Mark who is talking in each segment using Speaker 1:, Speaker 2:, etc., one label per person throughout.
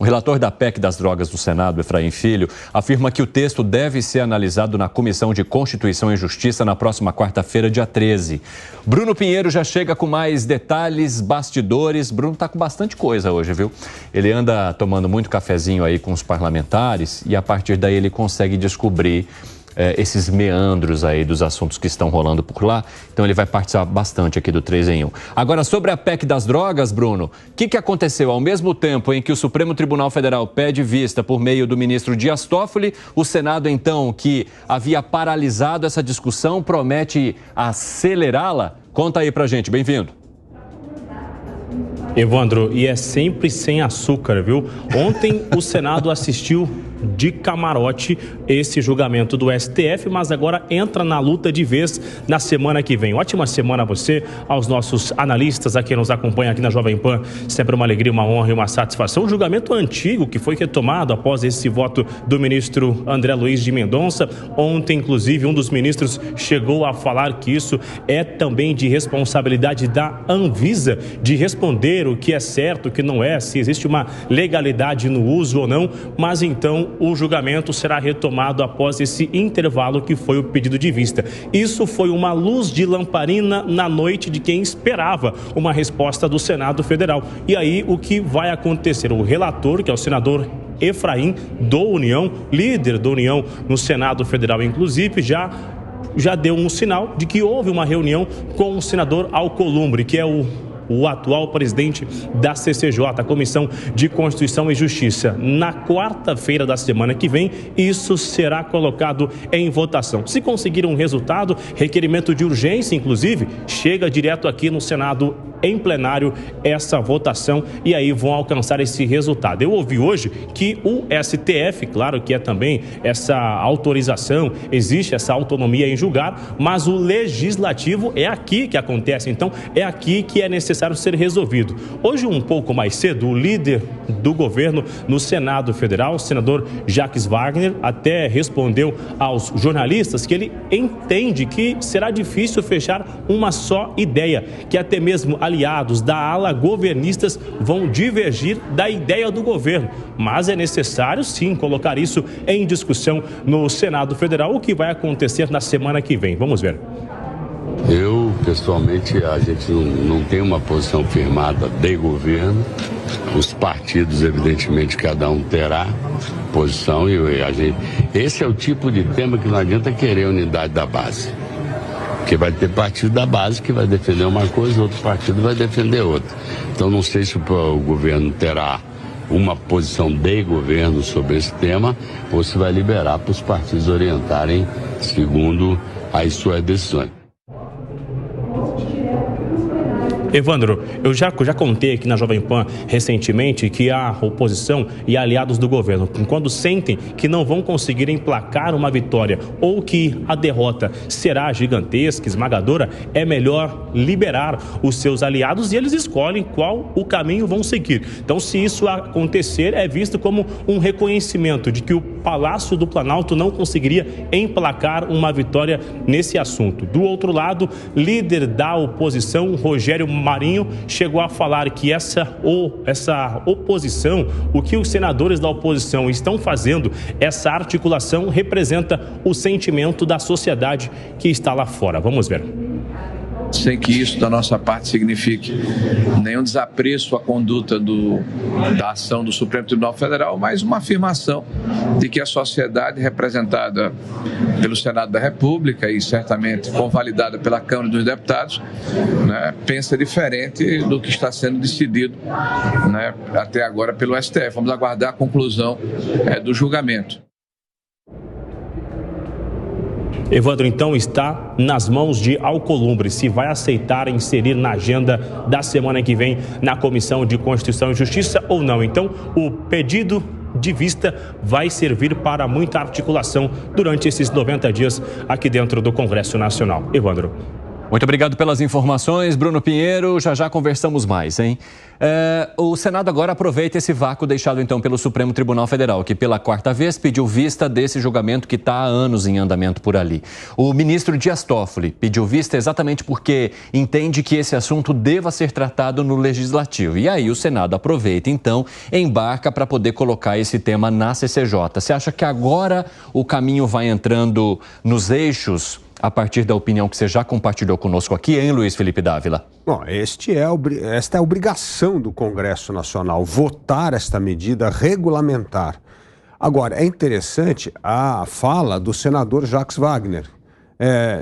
Speaker 1: O relator da PEC das drogas do Senado, Efraim Filho, afirma que o texto deve ser analisado na Comissão de Constituição e Justiça na próxima quarta-feira, dia 13. Bruno Pinheiro já chega com mais detalhes, bastidores. Bruno está com bastante coisa hoje, viu? Ele anda tomando muito cafezinho aí com os parlamentares e a partir daí ele consegue descobrir esses meandros aí dos assuntos que estão rolando por lá. Então ele vai participar bastante aqui do 3 em 1. Agora, sobre a PEC das drogas, Bruno, o que aconteceu? Ao mesmo tempo em que o Supremo Tribunal Federal pede vista por meio do ministro Dias Toffoli, o Senado, então, que havia paralisado essa discussão, promete acelerá-la? Conta aí pra gente, bem-vindo.
Speaker 2: Evandro, e é sempre sem açúcar, viu? Ontem o Senado assistiu de camarote esse julgamento do STF, mas agora entra na luta de vez na semana que vem. Ótima semana a você, aos nossos analistas, a quem nos acompanha aqui na Jovem Pan. Sempre uma alegria, uma honra e uma satisfação. Um julgamento antigo que foi retomado após esse voto do ministro André Luiz de Mendonça. Ontem, inclusive, um dos ministros chegou a falar que isso é também de responsabilidade da Anvisa de responder o que é certo, o que não é, se existe uma legalidade no uso ou não, mas então o julgamento será retomado após esse intervalo que foi o pedido de vista. Isso foi uma luz de lamparina na noite de quem esperava uma resposta do Senado Federal. E aí o que vai acontecer? O relator, que é o senador Efraim, do União, líder da União no Senado Federal, inclusive, já deu um sinal de que houve uma reunião com o senador Alcolumbre, que é o atual presidente da CCJ, a Comissão de Constituição e Justiça. Na quarta-feira da semana que vem, isso será colocado em votação. Se conseguir um resultado, requerimento de urgência, inclusive, chega direto aqui no Senado em plenário essa votação e aí vão alcançar esse resultado. Eu ouvi hoje que o STF, claro que é também essa autorização, existe essa autonomia em julgar, mas o legislativo é aqui que acontece, então é aqui que é necessário ser resolvido. Hoje, um pouco mais cedo, o líder do governo no Senado Federal, o senador Jacques Wagner, até respondeu aos jornalistas que ele entende que será difícil fechar uma só ideia, que até mesmo aliados da ala governistas vão divergir da ideia do governo. Mas é necessário, sim, colocar isso em discussão no Senado Federal, o que vai acontecer na semana que vem. Vamos ver.
Speaker 3: Eu, pessoalmente, a gente não tem uma posição firmada de governo. Os partidos, evidentemente, cada um terá posição e a gente... Esse é o tipo de tema que não adianta querer unidade da base. Porque vai ter partido da base que vai defender uma coisa, outro partido vai defender outra. Então não sei se o governo terá uma posição de governo sobre esse tema ou se vai liberar para os partidos orientarem segundo as suas decisões.
Speaker 2: Evandro, eu já contei aqui na Jovem Pan recentemente que a oposição e aliados do governo, quando sentem que não vão conseguir emplacar uma vitória ou que a derrota será gigantesca, esmagadora, é melhor liberar os seus aliados e eles escolhem qual o caminho vão seguir. Então, se isso acontecer, é visto como um reconhecimento de que o Palácio do Planalto não conseguiria emplacar uma vitória nesse assunto. Do outro lado, líder da oposição, Rogério Marinho, chegou a falar que essa oposição, o que os senadores da oposição estão fazendo, essa articulação representa o sentimento da sociedade que está lá fora. Vamos ver.
Speaker 4: Sem que isso da nossa parte signifique nenhum desapreço à conduta da ação do Supremo Tribunal Federal, mas uma afirmação de que a sociedade representada pelo Senado da República e certamente convalidada pela Câmara dos Deputados, né, pensa diferente do que está sendo decidido, né, até agora pelo STF. Vamos aguardar a conclusão do julgamento.
Speaker 2: Evandro, então, está nas mãos de Alcolumbre, se vai aceitar inserir na agenda da semana que vem na Comissão de Constituição e Justiça ou não. Então, o pedido de vista vai servir para muita articulação durante esses 90 dias aqui dentro do Congresso Nacional. Evandro.
Speaker 1: Muito obrigado pelas informações, Bruno Pinheiro. Já conversamos mais, hein? O Senado agora aproveita esse vácuo deixado, então, pelo Supremo Tribunal Federal, que pela quarta vez pediu vista desse julgamento que está há anos em andamento por ali. O ministro Dias Toffoli pediu vista exatamente porque entende que esse assunto deva ser tratado no Legislativo. E aí o Senado aproveita, então, embarca para poder colocar esse tema na CCJ. Você acha que agora o caminho vai entrando nos eixos a partir da opinião que você já compartilhou conosco aqui, hein, Luiz Felipe Dávila?
Speaker 5: Bom, esta é a obrigação do Congresso Nacional, votar esta medida, regulamentar. Agora, é interessante a fala do senador Jacques Wagner.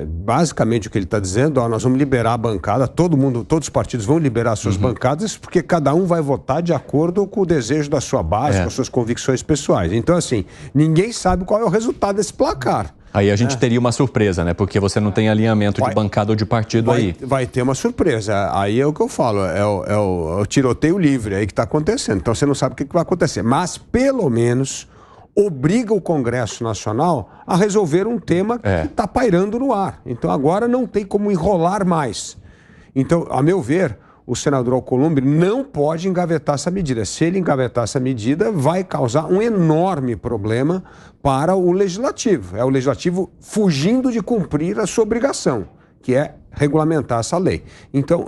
Speaker 5: Basicamente o que ele está dizendo, nós vamos liberar a bancada, todos os partidos vão liberar suas bancadas, porque cada um vai votar de acordo com o desejo da sua base, com as suas convicções pessoais. Então, assim, ninguém sabe qual é o resultado desse placar.
Speaker 1: Aí a gente teria uma surpresa, né? Porque você não tem alinhamento de bancada ou de partido aí.
Speaker 5: Vai ter uma surpresa. Aí é o que eu falo, é o tiroteio livre aí que está acontecendo. Então você não sabe o que vai acontecer. Mas, pelo menos, obriga o Congresso Nacional a resolver um tema que está pairando no ar. Então agora não tem como enrolar mais. Então, a meu ver, o senador Alcolumbre não pode engavetar essa medida. Se ele engavetar essa medida, vai causar um enorme problema para o Legislativo. É o Legislativo fugindo de cumprir a sua obrigação, que é regulamentar essa lei. Então,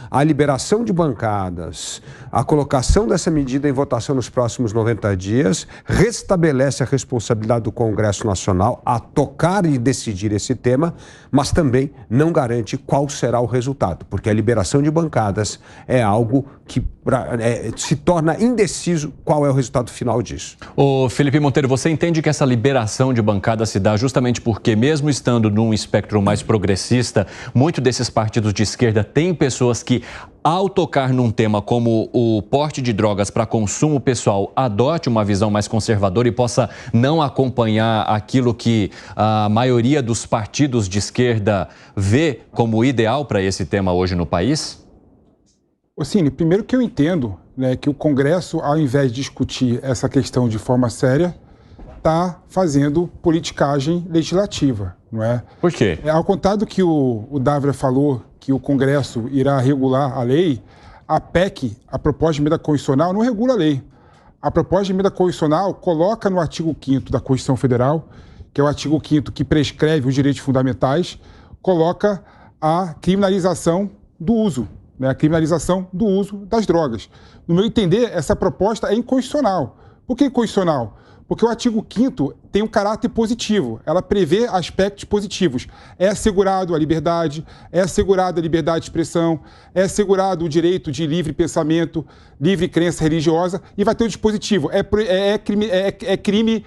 Speaker 5: a liberação de bancadas, a colocação dessa medida em votação nos próximos 90 dias, restabelece a responsabilidade do Congresso Nacional a tocar e decidir esse tema, mas também não garante qual será o resultado, porque a liberação de bancadas é algo que se torna indeciso qual é o resultado final disso.
Speaker 1: Ô Felipe Monteiro, você entende que essa liberação de bancadas se dá justamente porque, mesmo estando num espectro mais progressista, muitos desses partidos de esquerda têm pessoas que, ao tocar num tema como o porte de drogas para consumo pessoal, adote uma visão mais conservadora e possa não acompanhar aquilo que a maioria dos partidos de esquerda vê como ideal para esse tema hoje no país?
Speaker 6: Cine, primeiro que eu entendo, né, que o Congresso, ao invés de discutir essa questão de forma séria, está fazendo politicagem legislativa, não é?
Speaker 1: Por quê?
Speaker 6: Ao contrário do que o Dávila falou, que o Congresso irá regular a lei, a PEC, a proposta de emenda constitucional, não regula a lei. A proposta de emenda constitucional coloca no artigo 5º da Constituição Federal, que é o artigo 5º que prescreve os direitos fundamentais, coloca a criminalização do uso, né, a criminalização do uso das drogas. No meu entender, essa proposta é inconstitucional. Por que inconstitucional? Porque o artigo 5º tem um caráter positivo, ela prevê aspectos positivos. É assegurado a liberdade, é assegurada a liberdade de expressão, é assegurado o direito de livre pensamento, livre crença religiosa, e vai ter um dispositivo. É crime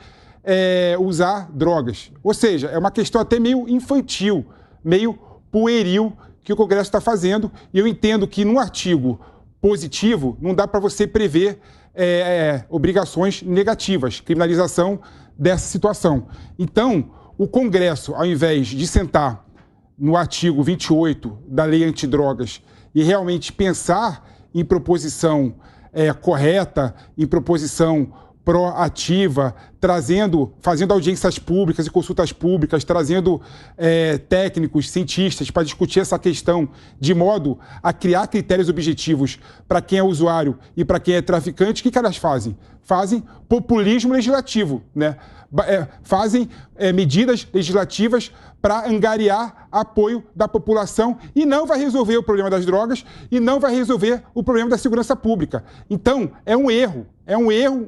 Speaker 6: usar drogas. Ou seja, é uma questão até meio infantil, meio pueril que o Congresso está fazendo, e eu entendo que num artigo positivo não dá para você prever obrigações negativas, criminalização dessa situação. Então, o Congresso, ao invés de sentar no artigo 28 da Lei Antidrogas e realmente pensar em proposição correta, em proposição proativa, fazendo audiências públicas e consultas públicas, trazendo técnicos, cientistas para discutir essa questão de modo a criar critérios objetivos para quem é usuário e para quem é traficante. O que elas fazem? Fazem populismo legislativo, né? Fazem medidas legislativas para angariar apoio da população e não vai resolver o problema das drogas e não vai resolver o problema da segurança pública. Então, é um erro,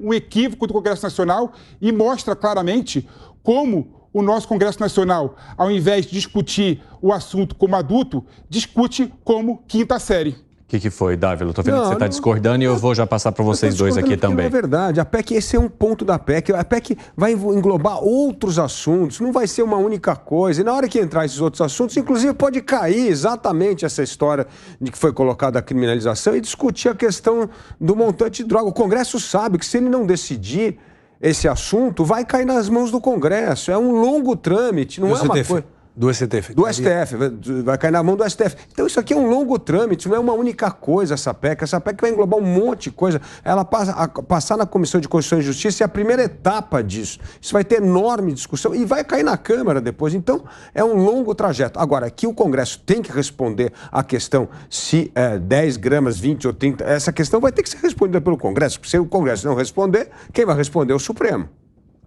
Speaker 6: um equívoco do Congresso Nacional e mostra claramente como o nosso Congresso Nacional, ao invés de discutir o assunto como adulto, discute como quinta série.
Speaker 1: O que foi, Dávila? Estou vendo que você está discordando e eu vou já passar para vocês dois aqui também.
Speaker 5: É verdade, a PEC, esse é um ponto da PEC. A PEC vai englobar outros assuntos, não vai ser uma única coisa. E na hora que entrar esses outros assuntos, inclusive pode cair exatamente essa história de que foi colocada a criminalização e discutir a questão do montante de droga. O Congresso sabe que se ele não decidir esse assunto, vai cair nas mãos do Congresso. É um longo trâmite, não é uma coisa...
Speaker 7: Do STF.
Speaker 5: Do STF, vai cair na mão do STF. Então isso aqui é um longo trâmite, não é uma única coisa essa PEC. Essa PEC vai englobar um monte de coisa. Ela passar na Comissão de Constituição e Justiça é a primeira etapa disso. Isso vai ter enorme discussão e vai cair na Câmara depois. Então é um longo trajeto. Agora, aqui o Congresso tem que responder à questão se 10 gramas, 20 ou 30, essa questão vai ter que ser respondida pelo Congresso. Se o Congresso não responder, quem vai responder é o Supremo.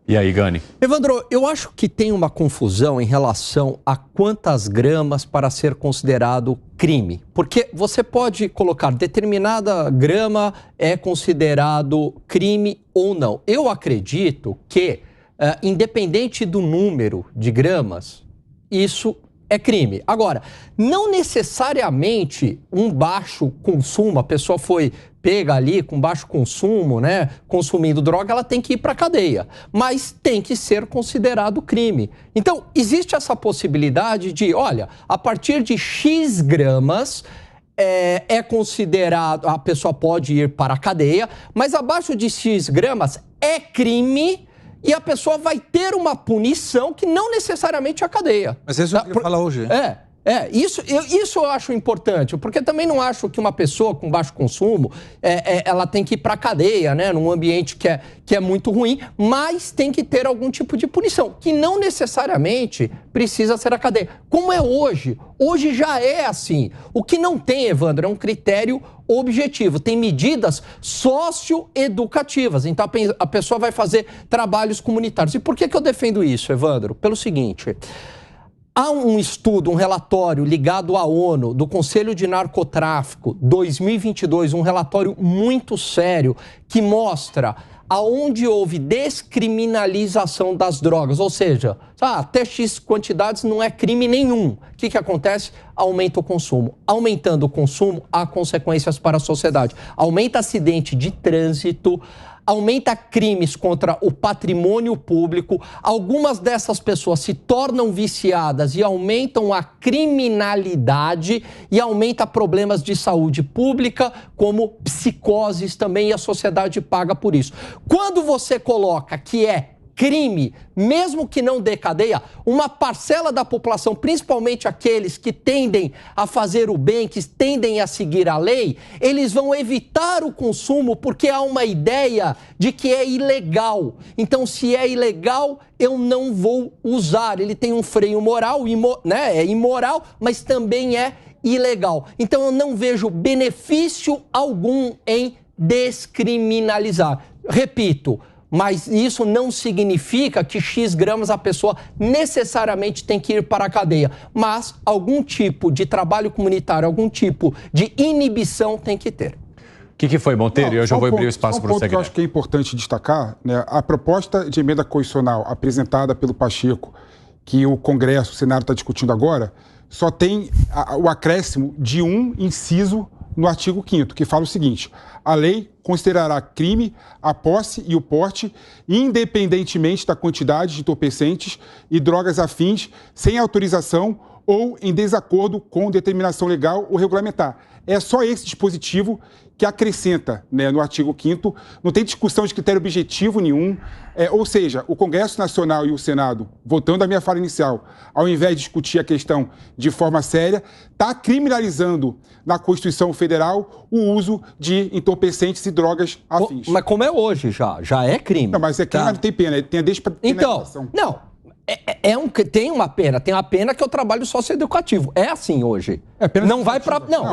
Speaker 1: E aí, Gani?
Speaker 8: Evandro, eu acho que tem uma confusão em relação a quantas gramas para ser considerado crime. Porque você pode colocar determinada grama é considerado crime ou não. Eu acredito que, independente do número de gramas, isso é crime. Agora, não necessariamente um baixo consumo, a pessoa foi pega ali com baixo consumo, né, consumindo droga, ela tem que ir para a cadeia. Mas tem que ser considerado crime. Então, existe essa possibilidade de, olha, a partir de X gramas é considerado, a pessoa pode ir para a cadeia, mas abaixo de X gramas é crime e a pessoa vai ter uma punição que não necessariamente é a cadeia.
Speaker 7: Mas isso é o que fala hoje.
Speaker 8: Isso eu acho importante, porque também não acho que uma pessoa com baixo consumo, ela tem que ir para a cadeia, né, num ambiente que é muito ruim, mas tem que ter algum tipo de punição, que não necessariamente precisa ser a cadeia. Como é hoje? Hoje já é assim. O que não tem, Evandro, é um critério objetivo. Tem medidas socioeducativas. Então a pessoa vai fazer trabalhos comunitários. E por que eu defendo isso, Evandro? Pelo seguinte... Há um estudo, um relatório ligado à ONU, do Conselho de Narcotráfico 2022, um relatório muito sério que mostra aonde houve descriminalização das drogas, ou seja, até X quantidades não é crime nenhum. O que acontece? Aumenta o consumo. Aumentando o consumo, há consequências para a sociedade. Aumenta acidente de trânsito, aumenta crimes contra o patrimônio público, algumas dessas pessoas se tornam viciadas e aumentam a criminalidade e aumenta problemas de saúde pública, como psicoses também, e a sociedade paga por isso. Quando você coloca que é crime, mesmo que não dê cadeia, uma parcela da população, principalmente aqueles que tendem a fazer o bem, que tendem a seguir a lei, eles vão evitar o consumo porque há uma ideia de que é ilegal. Então, se é ilegal, eu não vou usar. Ele tem um freio moral, né? É imoral, mas também é ilegal. Então, eu não vejo benefício algum em descriminalizar. Repito, mas isso não significa que X gramas a pessoa necessariamente tem que ir para a cadeia. Mas algum tipo de trabalho comunitário, algum tipo de inibição tem que ter.
Speaker 1: O que foi, Monteiro? Eu já vou abrir o espaço para o
Speaker 6: ponto que eu acho que é importante destacar, né, a proposta de emenda constitucional apresentada pelo Pacheco, que o Congresso, o Senado está discutindo agora, só tem o acréscimo de um inciso no artigo 5º, que fala o seguinte: a lei considerará crime a posse e o porte, independentemente da quantidade de entorpecentes e drogas afins, sem autorização ou em desacordo com determinação legal ou regulamentar. É só esse dispositivo que acrescenta, né, no artigo 5º, não tem discussão de critério objetivo nenhum, ou seja, o Congresso Nacional e o Senado, voltando à minha fala inicial, ao invés de discutir a questão de forma séria, está criminalizando na Constituição Federal o uso de entorpecentes e drogas afins.
Speaker 8: Mas como é hoje já é crime.
Speaker 6: Não, mas é crime, mas não tem pena, tem a despenalização.
Speaker 8: Então, não, tem uma pena que é o trabalho socioeducativo. É assim hoje. Não vai para não,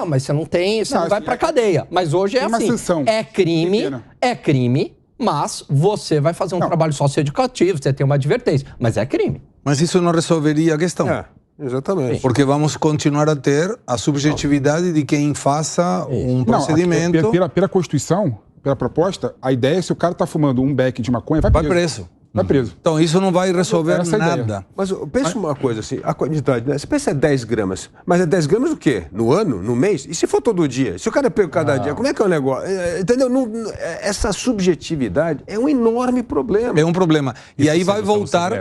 Speaker 8: mas você não tem, não vai para cadeia. Mas hoje é assim. É crime, mas você vai fazer um trabalho socioeducativo, você tem uma advertência, mas é crime.
Speaker 7: Mas isso não resolveria a questão.
Speaker 5: Exatamente.
Speaker 7: Porque vamos continuar a ter a subjetividade de quem faça um procedimento.
Speaker 6: Pela Constituição, pela proposta, a ideia é se o cara está fumando um beck de maconha, vai preso. Vai preso.
Speaker 7: Então, isso não vai resolver nada.
Speaker 5: Mas pensa uma coisa assim, a quantidade, né? Você pensa 10 gramas, mas é 10 gramas do quê? No ano? No mês? E se for todo dia? Se o cara pega cada dia, como é que é o negócio? Entendeu? Essa subjetividade é um enorme problema.
Speaker 7: É um problema. E aí vai voltar,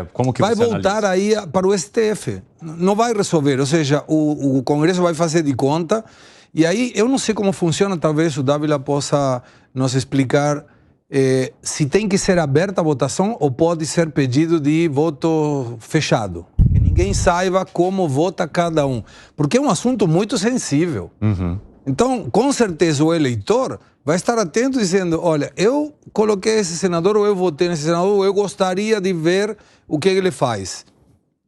Speaker 7: aí para o STF. Não vai resolver, ou seja, o Congresso vai fazer de conta, e aí eu não sei como funciona, talvez o Dávila possa nos explicar se tem que ser aberta a votação ou pode ser pedido de voto fechado. ninguém saiba como vota cada um. Porque é um assunto muito sensível. Então, com certeza, o eleitor vai estar atento dizendo, olha, eu coloquei esse senador, ou eu votei nesse senador, ou eu gostaria de ver o que ele faz.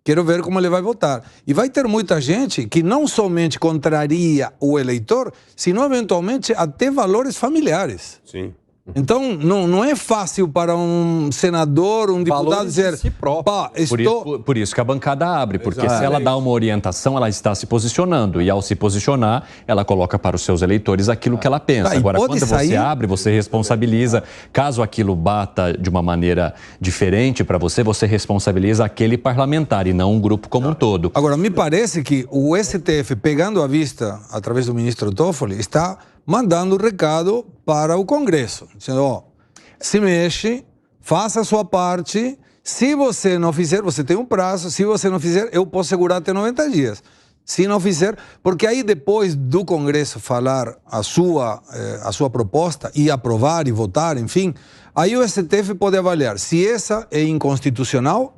Speaker 7: Quero ver como ele vai votar. E vai ter muita gente que não somente contraria o eleitor, sino eventualmente até valores familiares.
Speaker 5: Sim.
Speaker 7: Então, não é fácil para um senador, um deputado
Speaker 8: valores
Speaker 7: dizer...
Speaker 8: Si pá,
Speaker 1: por isso que a bancada abre, porque se ela dá uma orientação, ela está se posicionando. E ao se posicionar, ela coloca para os seus eleitores aquilo que ela pensa. Agora, quando você abre, você responsabiliza. Caso aquilo bata de uma maneira diferente para você, você responsabiliza aquele parlamentar e não um grupo como um todo.
Speaker 7: Agora, me parece que o STF, pegando a vista, através do ministro Toffoli, está mandando recado para o Congresso, dizendo, ó, se mexe, faça a sua parte, se você não fizer, você tem um prazo, se você não fizer, eu posso segurar até 90 dias. Se não fizer, porque aí depois do Congresso falar a sua proposta e aprovar e votar, enfim, aí o STF pode avaliar se essa é inconstitucional,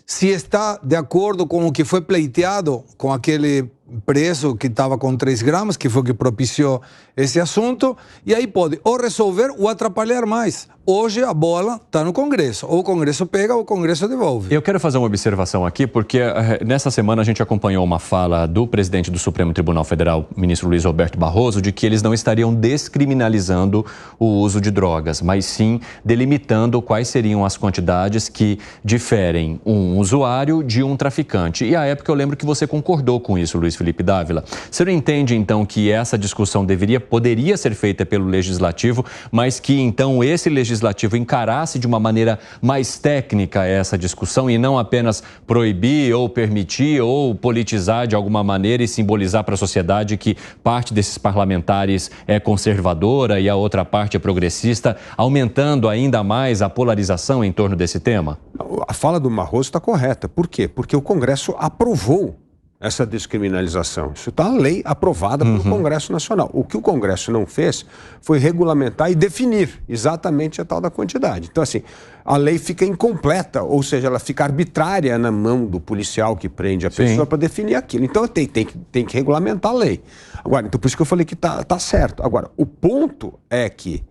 Speaker 7: se está de acordo com o que foi pleiteado com aquele preço que estava com 3 gramas, que foi o que propiciou esse assunto, e aí pode ou resolver ou atrapalhar mais. Hoje a bola está no Congresso. Ou o Congresso pega ou o Congresso devolve.
Speaker 1: Eu quero fazer uma observação aqui, porque nessa semana a gente acompanhou uma fala do presidente do Supremo Tribunal Federal, ministro Luiz Roberto Barroso, de que eles não estariam descriminalizando o uso de drogas, mas sim delimitando quais seriam as quantidades que diferem um usuário de um traficante. E à época eu lembro que você concordou com isso, Luiz Felipe Dávila. Você não entende, então, que essa discussão poderia ser feita pelo Legislativo, mas que, então, esse Legislativo encarasse de uma maneira mais técnica essa discussão e não apenas proibir ou permitir ou politizar de alguma maneira e simbolizar para a sociedade que parte desses parlamentares é conservadora e a outra parte é progressista, aumentando ainda mais a polarização em torno desse tema?
Speaker 5: A fala do Barroso está correta. Por quê? Porque o Congresso aprovou essa descriminalização. Isso está a lei aprovada pelo Congresso Nacional. O que o Congresso não fez foi regulamentar e definir exatamente a tal da quantidade. Então, assim, a lei fica incompleta, ou seja, ela fica arbitrária na mão do policial que prende a pessoa para definir aquilo. Então, tem que regulamentar a lei. Agora, então, por isso que eu falei que tá certo. Agora, o ponto é que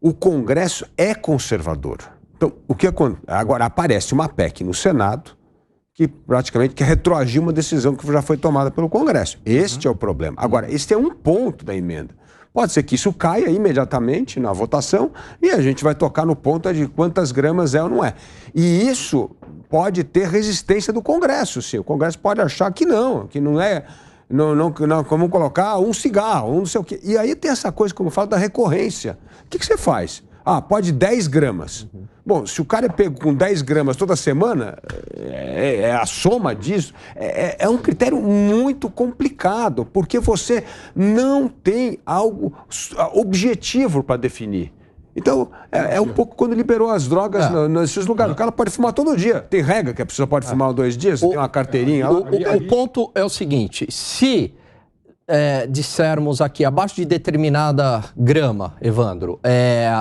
Speaker 5: o Congresso é conservador. Então, o que acontece? Agora, aparece uma PEC no Senado que praticamente quer retroagir uma decisão que já foi tomada pelo Congresso. Este é o problema. Agora, este é um ponto da emenda. Pode ser que isso caia imediatamente na votação e a gente vai tocar no ponto de quantas gramas é ou não é. E isso pode ter resistência do Congresso, sim. O Congresso pode achar que não é... Não, como colocar um cigarro, não sei o quê. E aí tem essa coisa, como eu falo, da recorrência. O que você faz? Pode 10 gramas. Bom, se o cara é pego com 10 gramas toda semana, a soma disso, é um critério muito complicado, porque você não tem algo objetivo para definir. Então, é um pouco quando liberou as drogas nesses lugares. O cara pode fumar todo dia. Tem regra que a pessoa pode fumar 2 dias, tem uma carteirinha lá.
Speaker 8: O ponto é o seguinte, se... dissermos aqui, abaixo de determinada grama, Evandro,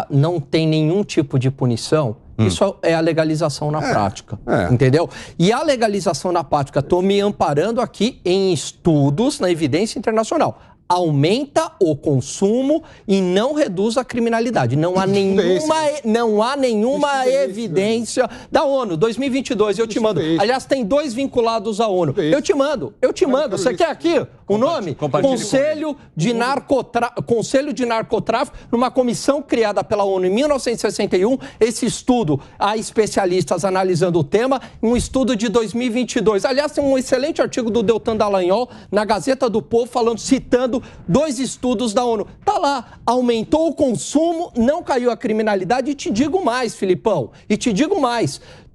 Speaker 8: não tem nenhum tipo de punição, isso é a legalização na prática, entendeu? E a legalização na prática, estou me amparando aqui em estudos na evidência internacional. Aumenta o consumo e não reduz a criminalidade. Não há nenhuma evidência da ONU. 2022, eu te mando. Aliás, tem 2 vinculados à ONU. Eu te mando. Você quer aqui o nome? Conselho de Narcotráfico, numa comissão criada pela ONU em 1961. Esse estudo, há especialistas analisando o tema, um estudo de 2022. Aliás, tem um excelente artigo do Deltan Dallagnol na Gazeta do Povo, citando 2 estudos da ONU. Tá lá, aumentou o consumo, não caiu a criminalidade. E te digo mais, Filipão,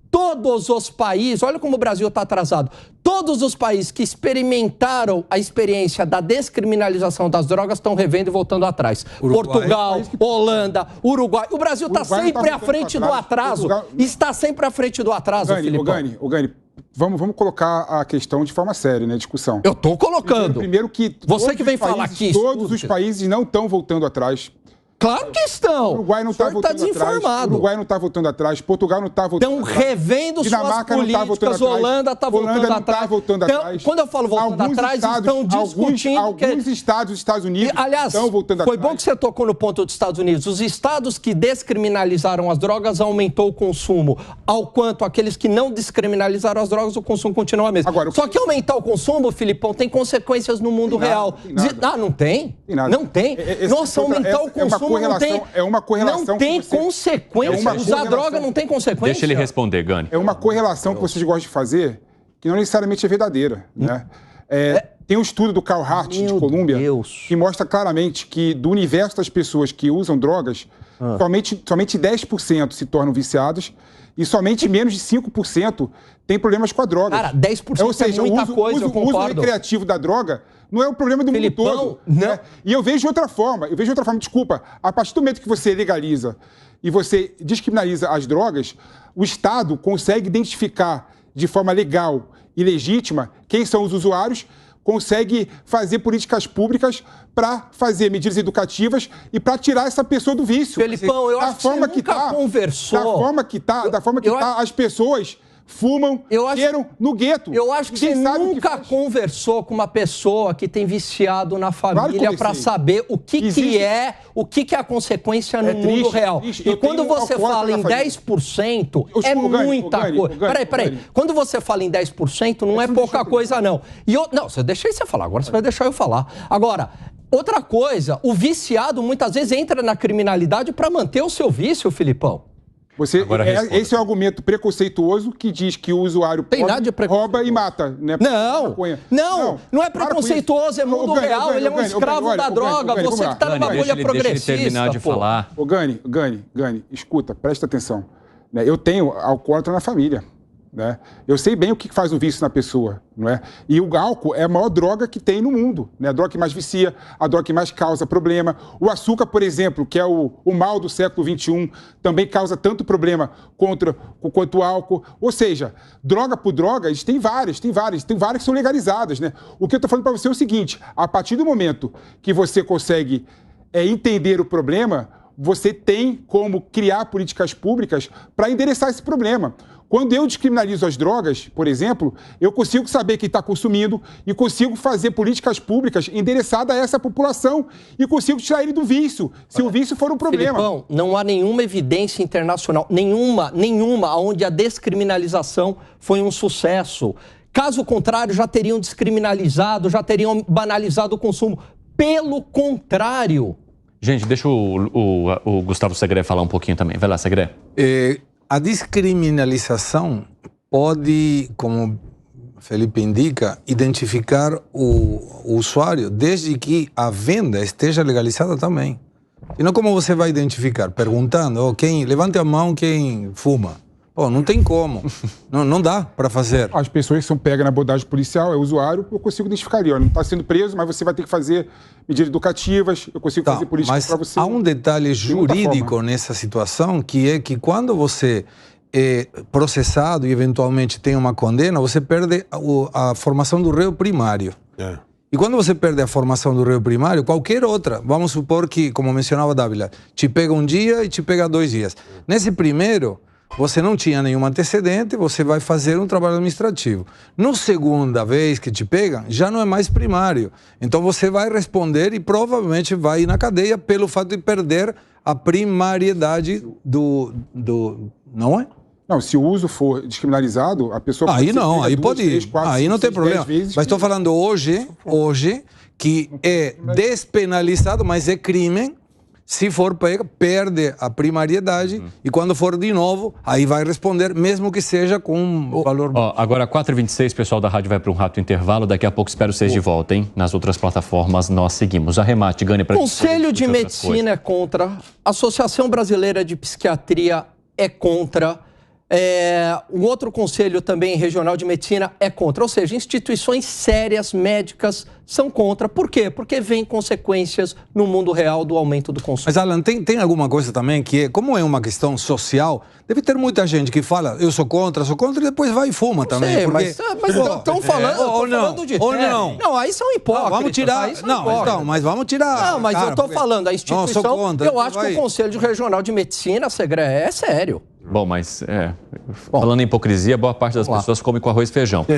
Speaker 8: todos os países, olha como o Brasil está atrasado, todos os países que experimentaram a experiência da descriminalização das drogas estão revendo e voltando atrás. Portugal, Holanda, Uruguai. O Brasil está sempre à frente do atraso. Está sempre à frente do atraso, Filipão.
Speaker 6: Gani, vamos colocar a questão de forma séria, né? Discussão.
Speaker 8: Eu estou colocando.
Speaker 6: Primeiro que
Speaker 8: você que vem falar aqui.
Speaker 6: Todos os países não estão voltando atrás.
Speaker 8: Claro que estão.
Speaker 6: O Uruguai não está voltando atrás. O Uruguai não está voltando atrás. Portugal não está voltando atrás.
Speaker 8: Estão revendo
Speaker 6: Dinamarca
Speaker 8: suas políticas. Holanda está voltando atrás.
Speaker 6: Está voltando atrás.
Speaker 8: Quando eu falo voltando atrás, estão discutindo...
Speaker 6: Alguns estados dos Estados Unidos estão voltando atrás.
Speaker 8: Foi bom que você tocou no ponto dos Estados Unidos. Os estados que descriminalizaram as drogas aumentou o consumo. Ao quanto aqueles que não descriminalizaram as drogas, o consumo continua mesmo. Agora, só que aumentar o consumo, Filipão, tem consequências no mundo real. Não tem? Não tem. Nossa, aumentar o consumo não tem...
Speaker 6: É uma correlação.
Speaker 8: Não tem consequência. Usar droga não tem consequência.
Speaker 1: Deixa ele responder, Gani.
Speaker 6: É uma correlação que vocês gostam de fazer que não necessariamente é verdadeira, né? Tem um estudo do Carl Hart, de Colômbia, que mostra claramente que do universo das pessoas que usam drogas, somente 10% se tornam viciados e somente menos de 5% tem problemas com a droga.
Speaker 8: Cara, 10% é muita coisa, eu concordo.
Speaker 6: O uso recreativo da droga não é o problema do mundo todo. Né? E eu vejo de outra forma, desculpa, a partir do momento que você legaliza e você descriminaliza as drogas, o Estado consegue identificar de forma legal e legítima quem são os usuários, consegue fazer políticas públicas para fazer medidas educativas e para tirar essa pessoa do vício.
Speaker 8: Felipão, eu acho que você nunca conversou.
Speaker 6: Da forma que as pessoas fumam, cheiram no gueto.
Speaker 8: Eu acho que você nunca conversou com uma pessoa que tem viciado na família para saber o que é a consequência no mundo real. E quando você fala em 10%, é muita coisa. Peraí. Quando você fala em 10%, não é pouca coisa, não. Não, você deixei você falar, agora você vai deixar eu falar. Agora, outra coisa, o viciado muitas vezes entra na criminalidade para manter o seu vício, Filipão.
Speaker 6: Esse é um argumento preconceituoso que diz que o usuário rouba e mata. Né?
Speaker 8: Não é preconceituoso, é mundo real, ele é um escravo da droga, você que está numa bolha progressista.
Speaker 1: Deixa ele terminar de falar.
Speaker 6: Gani, escuta, presta atenção. Eu tenho alcoólatra na família. Né? Eu sei bem o que faz o vício na pessoa. Não é? E o álcool é a maior droga que tem no mundo. Né? A droga que mais vicia, a droga que mais causa problema. O açúcar, por exemplo, que é o mal do século XXI, também causa tanto problema quanto o álcool. Ou seja, droga por droga, tem várias que são legalizadas. Né? O que eu estou falando para você é o seguinte, a partir do momento que você consegue entender o problema, você tem como criar políticas públicas para endereçar esse problema. Quando eu descriminalizo as drogas, por exemplo, eu consigo saber quem está consumindo e consigo fazer políticas públicas endereçadas a essa população e consigo tirar ele do vício, se o vício for um problema.
Speaker 8: Felipão, não há nenhuma evidência internacional, nenhuma, onde a descriminalização foi um sucesso. Caso contrário, já teriam descriminalizado, já teriam banalizado o consumo. Pelo contrário.
Speaker 1: Gente, deixa o Gustavo Segré falar um pouquinho também. Vai lá, Segré.
Speaker 7: A descriminalização pode, como Felipe indica, identificar o usuário desde que a venda esteja legalizada também. E não como você vai identificar? Perguntando, levante a mão quem fuma. Não tem como. Não dá para fazer.
Speaker 6: As pessoas que são pegas na abordagem policial, é usuário, eu consigo identificar ali. Não está sendo preso, mas você vai ter que fazer medidas educativas, eu consigo fazer políticas para você.
Speaker 7: Há um detalhe jurídico nessa situação, que é que quando você é processado e eventualmente tem uma condena, você perde a formação do réu primário. E quando você perde a formação do réu primário, qualquer outra, vamos supor que, como mencionava Dávila, te pega um dia e te pega 2 dias. Nesse primeiro, você não tinha nenhum antecedente, você vai fazer um trabalho administrativo. Na segunda vez que te pegam, já não é mais primário. Então você vai responder e provavelmente vai ir na cadeia pelo fato de perder a primariedade do não é?
Speaker 6: Não, se o uso for descriminalizado, a pessoa...
Speaker 7: Aí não, aí pode ir. 3, 4, aí não tem problema. Mas estou falando hoje que é despenalizado, mas é crime. Se for pega, perde a primariedade e quando for de novo, aí vai responder, mesmo que seja com um valor...
Speaker 1: Agora, 4h26, o pessoal da rádio vai para um rápido intervalo. Daqui a pouco espero vocês de volta, hein? Nas outras plataformas nós seguimos. Arremate, Gani, para...
Speaker 8: Conselho de Medicina é contra, Associação Brasileira de Psiquiatria é contra, Um outro conselho também regional de medicina é contra, ou seja, instituições sérias, médicas, são contra. Por quê? Porque vem consequências no mundo real do aumento do consumo.
Speaker 7: Mas, Alan, tem alguma coisa também que, como é uma questão social, deve ter muita gente que fala, eu sou contra, e depois vai e fuma
Speaker 8: não
Speaker 7: também.
Speaker 8: Sei,
Speaker 7: porque,
Speaker 8: mas estão falando de...
Speaker 7: Ou não.
Speaker 8: Não, aí são hipócritas.
Speaker 7: Vamos tirar... Mas vamos tirar...
Speaker 8: Não, mas eu estou falando, a instituição...
Speaker 7: Não, contra,
Speaker 8: eu acho que o Conselho Regional de Medicina, Segre, é sério.
Speaker 1: Bom, mas falando em hipocrisia, boa parte das pessoas come com arroz e feijão.